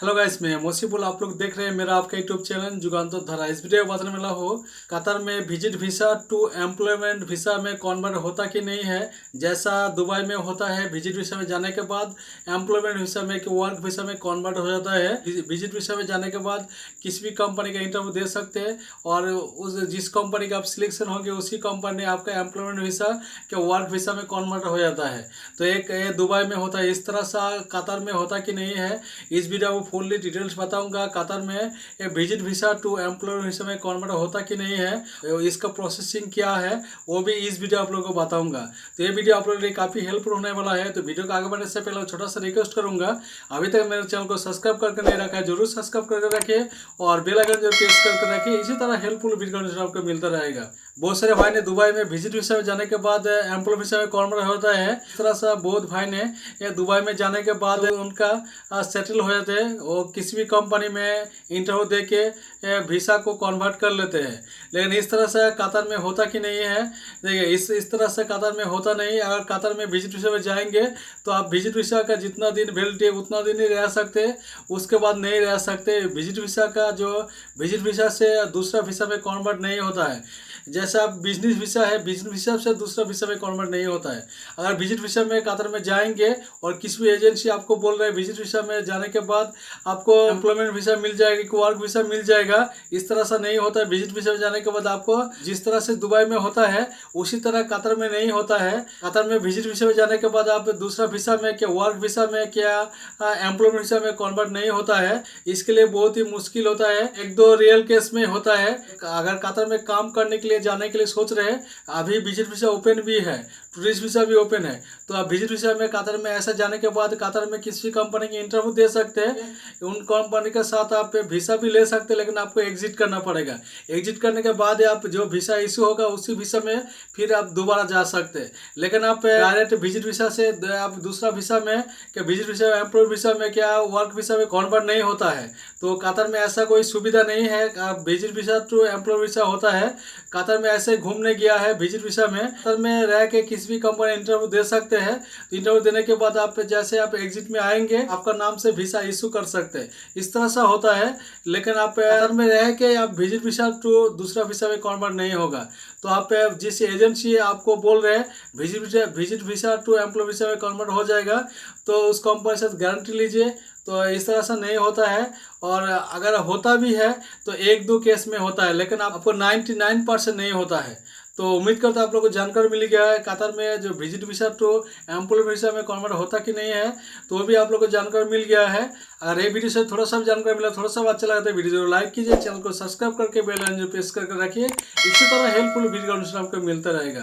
Hello guys, मैं मोसीबुल। आप लोग देख रहे हैं मेरा आपका यूट्यूब चैनल जुगांतर धारा। इस वीडियो में बताने वाला हो कतर में visit visa to employment visa में कन्वर्ट होता कि नहीं है। जैसा दुबई में होता है, विजिट वीसा में जाने के बाद एम्प्लॉयमेंट वीसा में कि वर्क वीसा में कन्वर्ट हो जाता है। विजिट वीसा में जाने के बाद किसी भी कंपनी का इंटरव्यू दे सकते हैं और उस जिस कंपनी का आप सिलेक्शन होंगे उसी कंपनी आपका एम्प्लॉयमेंट वीसा के वर्क वीसा में कन्वर्ट हो जाता है। तो एक ये दुबई में होता है, इस तरह सा कतर में होता कि नहीं है, इस वीडियो में फुल्ली डिटेल्स बताऊंगा। कतर में ये visit visa to employment visa में कन्वर्ट होता कि नहीं है, इसका प्रोसेसिंग क्या है, वो भी इस वीडियो आप लोगों को बताऊंगा। तो ये वीडियो आप लोगों के लिए काफ़ी हेल्पफुल होने वाला है। तो वीडियो को आगे बढ़ने से पहले छोटा सा रिक्वेस्ट करूंगा, अभी तक मेरे चैनल को सब्सक्राइब करके नहीं रखा है जरूर सब्सक्राइब करके रखिए और बेल आइकन जरूर प्रेस करके रखिए। इसी तरह हेल्पफुल वीडियो आपको मिलता रहेगा। बहुत सारे भाई ने दुबई में विजिट वीसा में जाने के बाद एम्प्लॉय वीसा में कन्वर्ट होता है। इस तरह से बहुत भाई ने ये दुबई में जाने के बाद उनका सेटल हो जाते हैं, वो किसी भी कंपनी में इंटरव्यू दे के वीसा को कन्वर्ट कर लेते हैं। लेकिन इस तरह से कतर में होता कि नहीं है, देखिए इस तरह से कतर में होता नहीं। अगर कतर में विजिट वीसा में जाएंगे तो आप विजिट वीसा का जितना दिन वैलिडिटी है उतना दिन ही रह सकते, उसके बाद नहीं रह सकते। विजिट वीसा का जो विजिट वीसा से दूसरा वीसा में कन्वर्ट नहीं होता है। जैसा बिजनेस वीसा है, बिजनेस वीसा से दूसरा वीसा में कन्वर्ट नहीं होता है। अगर विजिट वीसा में कतर में जाएंगे और किसी भी एजेंसी आपको बोल रहे हैं विजिट वीसा में जाने के बाद आपको एम्प्लॉयमेंट वीसा मिल जाएगा कि वर्क वीसा मिल जाएगा, इस तरह से नहीं होता है। विजिट वीसा में जाने के बाद आपको जिस तरह से दुबई में होता है उसी तरह कतर में नहीं होता है। कतर में विजिट वीसा में जाने के बाद आप दूसरा वीसा में क्या वर्क वीसा में क्या एम्प्लॉयमेंट वीसा में कन्वर्ट नहीं होता है। इसके लिए बहुत ही मुश्किल होता है। एक दो रियल केस में होता है। अगर कतर में काम करने के लिए जाने के लिए सोच रहे हैं, अभी विजिट वीसा ओपन भी है, टूरिस्ट वीसा भी ओपन है, तो आप विजिट वीसा में कतर में ऐसा जाने के बाद कतर में किसी भी कंपनी की इंटरव्यू दे सकते हैं। उन कंपनी के साथ आप वीसा भी ले सकते हैं, लेकिन आपको एग्जिट करना पड़ेगा। एग्जिट करने के बाद आप जो वीसा इशू होगा उसी वीसा में फिर आप दोबारा जा सकते हैं। लेकिन आप डायरेक्ट विजिट वीसा से आप दूसरा वीसा में क्या विजिट वीसा एम्प्लॉय वीसा में क्या वर्क वीसा में कन्वर्ट नहीं होता है। तो कतर में ऐसा कोई सुविधा नहीं है। आप visit visa to employ visa होता है। कतर में ऐसे घूमने गया है विजिट वीसा में, कतर में रह के किसी भी कंपनी इंटरव्यू दे सकते हैं। तो इंटरव्यू देने के बाद आप जैसे आप एग्जिट में आएंगे आपका नाम से वीसा इशू कर सकते हैं, इस तरह से होता है। लेकिन आप कतर में रह के आप विजिट वीसा टू दूसरा वीसा में कन्वर्ट नहीं होगा। तो आप जिस एजेंसी आपको बोल रहे हैं visit visa to employ visa में कन्वर्ट हो जाएगा, तो उस कंपनी से गारंटी लीजिए। तो इस तरह से नहीं होता है। और अगर होता भी है तो एक दो केस में होता है, लेकिन आपको 99% नहीं होता है। तो उम्मीद करता हूँ आप लोगों को जानकारी मिल गया है कतर में जो visit visa to employ visa में कन्वर्ट होता कि नहीं है, तो वो भी आप लोगों को जानकारी मिल गया है। अगर ये वीडियो से थोड़ा सा भी जानकारी मिला, थोड़ा सा अच्छा लगा तो वीडियो जरूर लाइक कीजिए, चैनल को सब्सक्राइब करके बेल आइकन प्रेस करके रखिए। इसी तरह हेल्पफुल वीडियो आपको मिलता रहेगा।